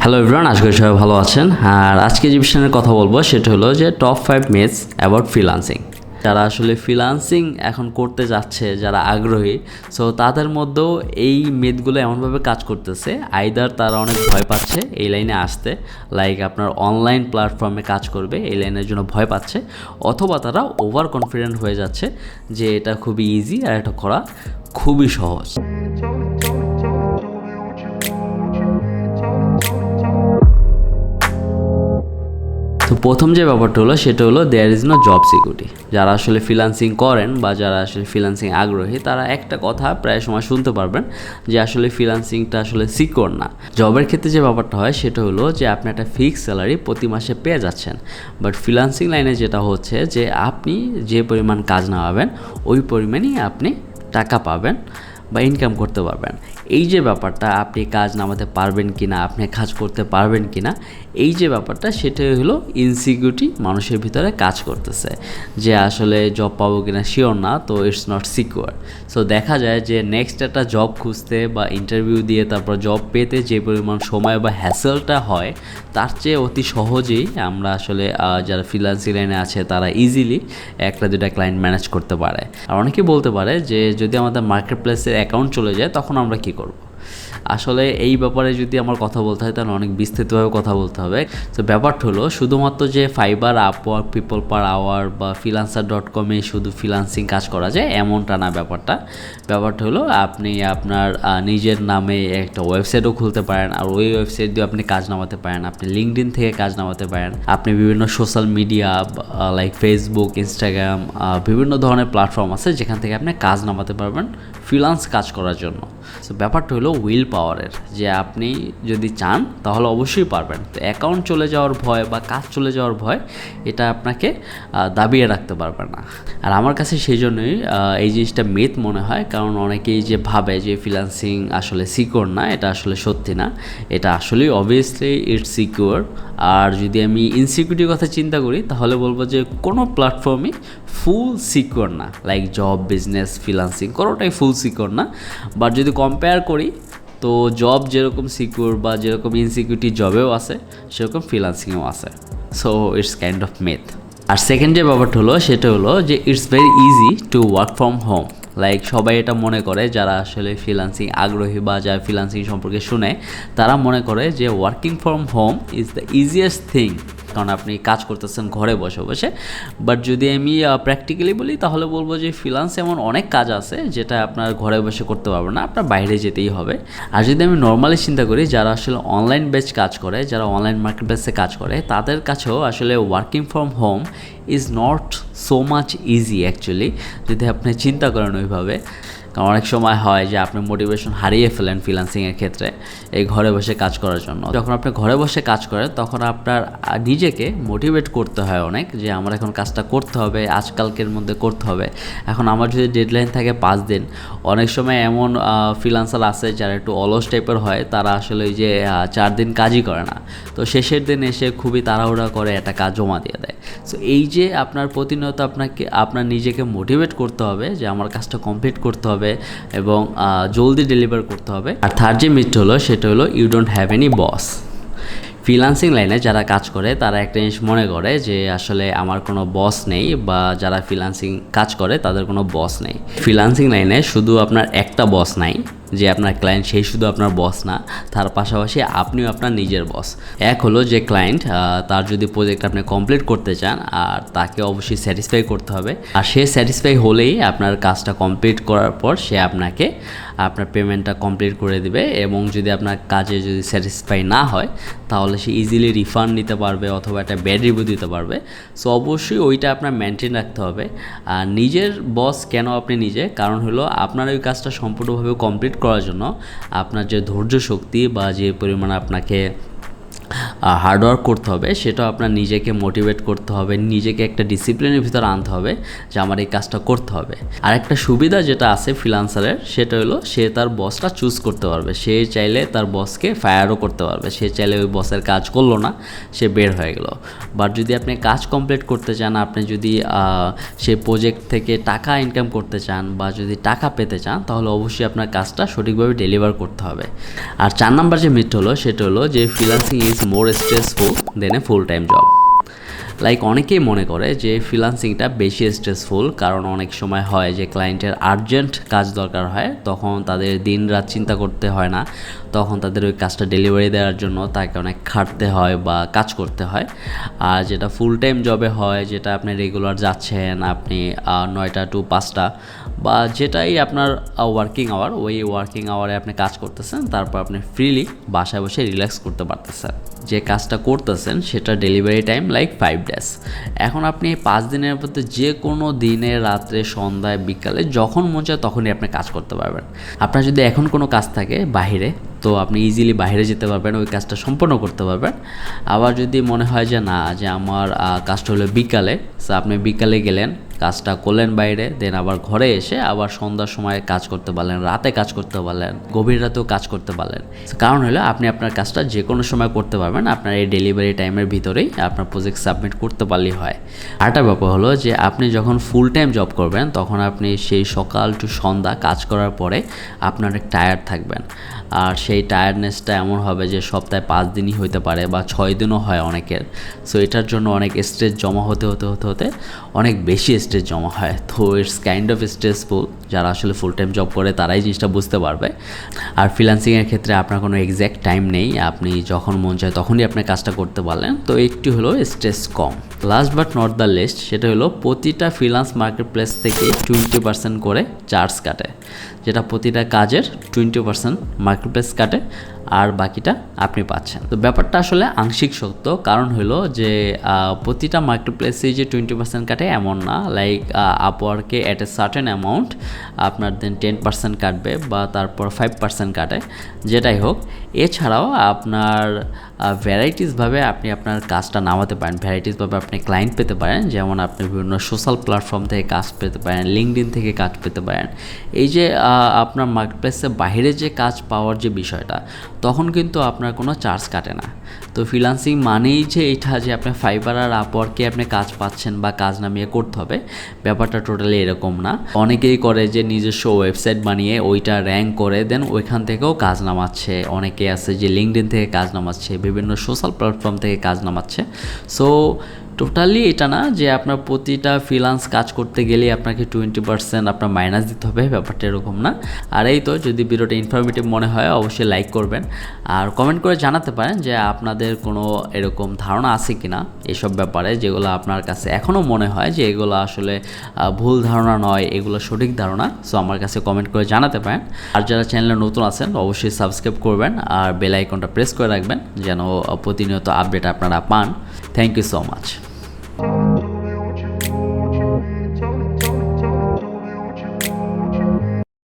Hello everyone, আশা করি সবাই ভালো আছেন। আর আজকে যে বিষয়ে কথা বলবো সেটা হলো যে টপ 5 মিথস অ্যাবাউট ফ্রিল্যান্সিং। যারা আসলে ফ্রিল্যান্সিং এখন করতে যাচ্ছে, যারা আগ্রহী, সো তাদের মধ্যেও এই মিথগুলো এমনভাবে কাজ করতেছে, আইদার তারা অনেক ভয় পাচ্ছে এই লাইনে আসতে, লাইক আপনার অনলাইন প্ল্যাটফর্মে কাজ করবে এই লাইনের জন্য ভয় পাচ্ছে, অথবা তারা ওভার কনফিডেন্ট হয়ে যাচ্ছে যে এটা খুবই ইজি আর এটা করা খুবই সহজ। তো প্রথম যে ব্যাপারটা হলো সেটা হলো there is no job security. যারা আসলে ফ্রিল্যান্সিং করেন বা যারা আসলে ফ্রিল্যান্সিং আগ্রহী, তারা একটা কথা প্রায় সময় শুনতে পারবেন যে আসলে ফ্রিল্যান্সিংটা আসলে সিকিউর না। জবের ক্ষেত্রে যে ব্যাপারটা হয় সেটা হলো যে আপনি একটা ফিক্স স্যালারি প্রতি মাসে পেয়ে যাচ্ছেন, বাট ফ্রিল্যান্সিং লাইনে যেটা হচ্ছে যে আপনি যে পরিমাণ কাজ নামাবেন ওই পরিমাণই আপনি টাকা পাবেন বা ইনকাম করতে পারবেন। এই যে ব্যাপারটা, আপনি কাজ নামাতে পারবেন কি না, আপনি কাজ করতে পারবেন কি না, এই যে ব্যাপারটা সেটাই হলো ইনসিকিউরিটি মানুষের ভিতরে কাজ করতেছে, যে আসলে জব পাবো কিনা শিওর না, তো ইটস নট সিকিউর। সো দেখা যায় যে নেক্সট একটা জব খুঁজতে বা ইন্টারভিউ দিয়ে তারপর জব পেতে যে পরিমাণ সময় বা হ্যাসেলটা হয়, তার চেয়ে অতি সহজেই আমরা আসলে যারা ফ্রিল্যান্সিং লাইনে আছে তারা ইজিলি একটা দুটা ক্লায়েন্ট ম্যানেজ করতে পারে। আর অনেকেই বলতে পারে যে যদি আমাদের মার্কেট প্লেসে অ্যাকাউন্ট চলে যায় তখন আমরা কি করব। আসলে এই ব্যাপারে যদি আমার কথা বলতে হয় তাহলে অনেক বিস্তৃতভাবে কথা বলতে হবে। তো ব্যাপারটা হলো শুধুমাত্র যে Fiverr, Upwork, people per hour বা freelancer.com-এ শুধু ফ্রিল্যান্সিং কাজ করা যায় এমনটা না। ব্যাপারটা হলো আপনি আপনার নিজের নামে একটা ওয়েবসাইটও খুলতে পারেন, আর ওই ওয়েবসাইট দিয়ে আপনি কাজ নামাতে পারেন, আপনি লিঙ্কডইন থেকে কাজ নামাতে পারেন, আপনি বিভিন্ন social media like Facebook, Instagram, বিভিন্ন ধরনের প্ল্যাটফর্ম আছে যেখান থেকে আপনি কাজ নামাতে পারবেন ফ্রিল্যান্স কাজ করার জন্য। তো ব্যাপারটা হলো উইল পাওয়ারের, যে আপনি যদি চান তাহলে অবশ্যই পারবেন। তো অ্যাকাউন্ট চলে যাওয়ার ভয় বা কাজ চলে যাওয়ার ভয় এটা আপনাকে দাবিয়ে রাখতে পারবে না। আর আমার কাছে সেই জন্যই এই জিনিসটা মিথ মনে হয়, কারণ অনেকেই যে ভাবে যে ফ্রিল্যান্সিং আসলে সিকিউর না, এটা আসলে সত্যি না। এটা আসলেই অবভিয়াসলি ইটস সিকিউর। আর যদি আমি ইনসিকিউরিটির কথা চিন্তা করি তাহলে বলবো যে কোনো প্ল্যাটফর্মই ফুল সিকিউর না, লাইক জব, বিজনেস, ফ্রিল্যান্সিং কোনোটাই ফুল সিকিউর না। বাট যদি কম্পেয়ার করি তো জব যেরকম সিকিউর বা যেরকম ইনসিকিউরিটি জবেও আছে সেরকম ফ্রিল্যান্সিংয়েও আছে। So it's kind of myth. আর সেকেন্ড যে ব্যাপারটা হলো সেটা হলো যে it's very easy to work from home. Like সবাই এটা মনে করে, যারা আসলে ফ্রিল্যান্সিং আগ্রহী বা যারা ফ্রিল্যান্সিং সম্পর্কে শুনে তারা মনে করে যে working from home is the easiest thing, কারণ আপনি কাজ করতেছেন ঘরে বসে বসে। বাট যদি আমি প্র্যাকটিক্যালি বলি তাহলে বলবো যে ফ্রিল্যান্সে এমন অনেক কাজ আছে যেটা আপনার ঘরে বসে করতে পারবেন না, আপনার বাইরে যেতেই হবে। আর যদি আমি নর্মালি চিন্তা করি, যারা আসলে অনলাইন বেস কাজ করে, যারা অনলাইন মার্কেট বেসে কাজ করে, তাদের কাছেও আসলে working from home is not so much easy actually, যদি আপনি চিন্তা করেন ওইভাবে। কারণ অনেক সময় হয় যে আপনি মোটিভেশন হারিয়ে ফেলেন ফ্রিল্যান্সিংয়ের ক্ষেত্রে এই ঘরে বসে কাজ করার জন্য। যখন আপনি ঘরে বসে কাজ করেন তখন আপনার নিজেকে মোটিভেট করতে হয় অনেক, যে আমার এখন কাজটা করতে হবে, আজকালকের মধ্যে করতে হবে। এখন আমার যদি ডেডলাইন থাকে 5 দিন, অনেক সময় এমন ফ্রিল্যান্সার আছে যারা একটু অলস টাইপের হয়, তারা আসলে ওই যে 4 দিন কাজই করে না, তো শেষের দিন এসে খুবই তাড়াহুড়া করে একটা কাজ জমা দিয়ে দেয়। সো এই যে আপনার প্রতিনিয়ত আপনার নিজেকে মোটিভেট করতে হবে যে আমার কাজটা কমপ্লিট করতে হবে এবং জলদি ডেলিভার করতে হবে। আর থার্ড যে মিথ হলো সেটা হলো you don't have any boss. Freelancing লাইনে যারা কাজ করে তারা একটা জিনিস মনে করে যে আসলে আমার কোনো বস নেই, বা যারা ফ্রিল্যান্সিং কাজ করে তাদের কোনো বস নেই। ফ্রিল্যান্সিং লাইনে শুধু আপনার একটা বস নাই, যে আপনার ক্লায়েন্ট সেই শুধু আপনার বস না, তার পাশাপাশি আপনিও আপনার নিজের বস। এক হলো যে ক্লায়েন্ট, তার যদি প্রজেক্ট আপনি কমপ্লিট করতে চান, আর তাকে অবশ্যই স্যাটিসফাই করতে হবে, আর সে স্যাটিসফাই হলেই আপনার কাজটা কমপ্লিট করার পর সে আপনাকে আপনার পেমেন্টটা কমপ্লিট করে দেবে। এবং যদি আপনার কাজে যদি স্যাটিসফাই না হয় তাহলে সে ইজিলি রিফান্ড নিতে পারবে অথবা একটা ব্যাড রিভিউ দিতে পারবে। সো অবশ্যই ওইটা আপনার মেনটেন রাখতে হবে। আর নিজের বস কেন আপনি নিজে, কারণ হলো আপনার ওই কাজটা সম্পূর্ণভাবে কমপ্লিট করার জন্য আপনার যে ধৈর্য শক্তি বা যে পরিমাণ আপনাকে হার্ডওয়ার্ক করতে হবে, সেটাও আপনার নিজেকে মোটিভেট করতে হবে, নিজেকে একটা ডিসিপ্লিনের ভিতরে আনতে হবে যে আমার এই কাজটা করতে হবে। আর একটা সুবিধা যেটা আছে ফ্রিল্যান্সারের, সেটা হলো সে তার বসটা চুজ করতে পারবে। সে চাইলে তার বসকে ফায়ারও করতে পারবে, সে চাইলে ওই বসের কাজ করলো না, সে বের হয়ে গেল। বাট যদি আপনি কাজ কমপ্লিট করতে চান, আপনি যদি সেই প্রজেক্ট থেকে টাকা ইনকাম করতে চান বা যদি টাকা পেতে চান, তাহলে অবশ্যই আপনার কাজটা সঠিকভাবে ডেলিভার করতে হবে। আর 4 নাম্বার যে মিথ হলো সেটা হলো যে freelancing is more stressful than a full time job. অনেকেই মনে করে যে ফ্রিল্যান্সিংটা বেশি স্ট্রেসফুল, কারণ অনেক সময় হয় যে ক্লায়েন্টের আর্জেন্ট কাজ দরকার হয়, তখন তাদের দিন রাত চিন্তা করতে হয় না, তখন তাদের ওই কাজটা ডেলিভারি দেওয়ার জন্য তাকে অনেক খাটতে হয় বা কাজ করতে হয়। আর যেটা ফুল টাইম জবে হয়, যেটা আপনি রেগুলার যাচ্ছেন, আপনি 9টা to 5টা বা যেটাই আপনার ওয়ার্কিং আওয়ার, ওই ওয়ার্কিং আওয়ারে আপনি কাজ করতেছেন, তারপর আপনি ফ্রিলি বাসায় বসে রিল্যাক্স করতে পারতেছেন। যে কাজটা করতেছেন সেটা ডেলিভারি টাইম 5 days। এখন আপনি 5 দিনের মধ্যে যে কোনো দিনে, রাত্রে, সন্ধ্যায়, বিকালে যখন মন চায় তখনই আপনি কাজ করতে পারবেন। আপনার যদি এখন কোনো কাজ থাকে বাহিরে, তো আপনি ইজিলি বাইরে যেতে পারবেন, ওই কাজটা সম্পন্ন করতে পারবেন। আবার যদি মনে হয় যে না, যে আমার কাজটা হলো বিকালে, সো আপনি বিকালে গেলেন, কাজটা করলেন বাইরে, দেন আবার ঘরে এসে আবার সন্ধ্যার সময় কাজ করতে পারলেন, রাতে কাজ করতে পারলেন, গভীর রাতেও কাজ করতে পারলেন। কারণ হলো আপনি আপনার কাজটা যে কোনো সময় করতে পারবেন, আপনার এই ডেলিভারি টাইমের ভিতরেই আপনার প্রজেক্ট সাবমিট করতে পারলেই হয়। আরেকটা ব্যাপার হলো যে আপনি যখন ফুল টাইম জব করবেন, তখন আপনি সেই সকাল টু সন্ধ্যা কাজ করার পরে আপনার টায়ার্ড থাকবেন। আর সেই টায়ার্ডনেসটা এমন হবে যে সপ্তাহে 5 দিনই হতে পারে বা 6 দিনও হয় অনেকের। সো এটার জন্য অনেক স্ট্রেস জমা হতে অনেক বেশি স্ট্রেস জমা হয়। তো ইটস কাইন্ড অফ স্ট্রেসফুল। যারা আসলে ফুল টাইম জব করে তারাই জিনিসটা বুঝতে পারবে। আর ফ্রিল্যান্সিংয়ের ক্ষেত্রে আপনার কোনো এক্স্যাক্ট টাইম নেই, আপনি যখন মন চায় তখনই আপনি কাজটা করতে পারলেন, তো একটু হলো স্ট্রেস কম। Last but not the least, সেটা হলো প্রতিটা ফ্রিল্যান্স মার্কেট প্লেস থেকে 20% করে চার্জ কাটে, যেটা প্রতিটা কাজের 20% মার্কেট প্লেস কাটে, আর বাকিটা আপনি পাচ্ছেন। তো ব্যাপারটা আসলে আংশিক সত্য, কারণ হলো যে প্রতিটা মার্কেট প্লেসে যে 20% কাটে এমন না। আপওয়ার্কে অ্যাট এ সার্টেন অ্যামাউন্ট আপনার দেন 10% কাটবে বা তারপর 5% কাটে, যেটাই হোক। এছাড়াও আপনার ভ্যারাইটিসভাবে আপনি আপনার কাজটা নামাতে পারেন, ভ্যারাইটিসভাবে আপনি ক্লায়েন্ট পেতে পারেন। যেমন আপনি বিভিন্ন সোশ্যাল প্ল্যাটফর্ম থেকে কাজ পেতে পারেন, লিঙ্কডইন থেকে কাজ পেতে পারেন। এই যে আপনার মার্কেট প্লেসে বাইরে যে কাজ পাওয়ার যে বিষয়টা, তখন কিন্তু আপনার কোনো চার্জ কাটে না। তো ফ্রিল্যান্সিং মানেই যে এটা যে আপনি ফাইবার আর আপওয়ার্কে আপনি কাজ পাচ্ছেন বা কাজ নামিয়ে করতে হবে, ব্যাপারটা টোটালি এরকম না। অনেকেই করে যে নিজস্ব ওয়েবসাইট বানিয়ে ওইটা র্যাঙ্ক করে দেন ওইখান থেকেও কাজ নামাচ্ছে। অনেকে আছে যে লিঙ্কডইন থেকে কাজ নামাচ্ছে, বিভিন্ন সোশ্যাল প্ল্যাটফর্ম থেকে কাজ নামাচ্ছে। সো টোটালি এটা না যে আপনার প্রতিটা ফ্রিল্যান্স কাজ করতে গেলে আপনাকে 20% আপনার মাইনাস দিতে হবে, ব্যাপারটা এরকম না। আর এই তো, যদি ভিডিওটা ইনফরমেটিভ মনে হয় অবশ্যই লাইক করবেন, আর কমেন্ট করে জানাতে পারেন যে আপনাদের কোনো এরকম ধারণা আছে কি না এসব ব্যাপারে, যেগুলো আপনার কাছে এখনও মনে হয় যে এগুলো আসলে ভুল ধারণা নয়, এগুলো সঠিক ধারণা। সো আমার কাছে কমেন্ট করে জানাতে পারেন। আর যারা চ্যানেলে নতুন আছেন অবশ্যই সাবস্ক্রাইব করবেন আর বেল আইকনটা প্রেস করে রাখবেন যেন প্রতিনিয়ত আপডেট আপনারা পান। Thank you so much.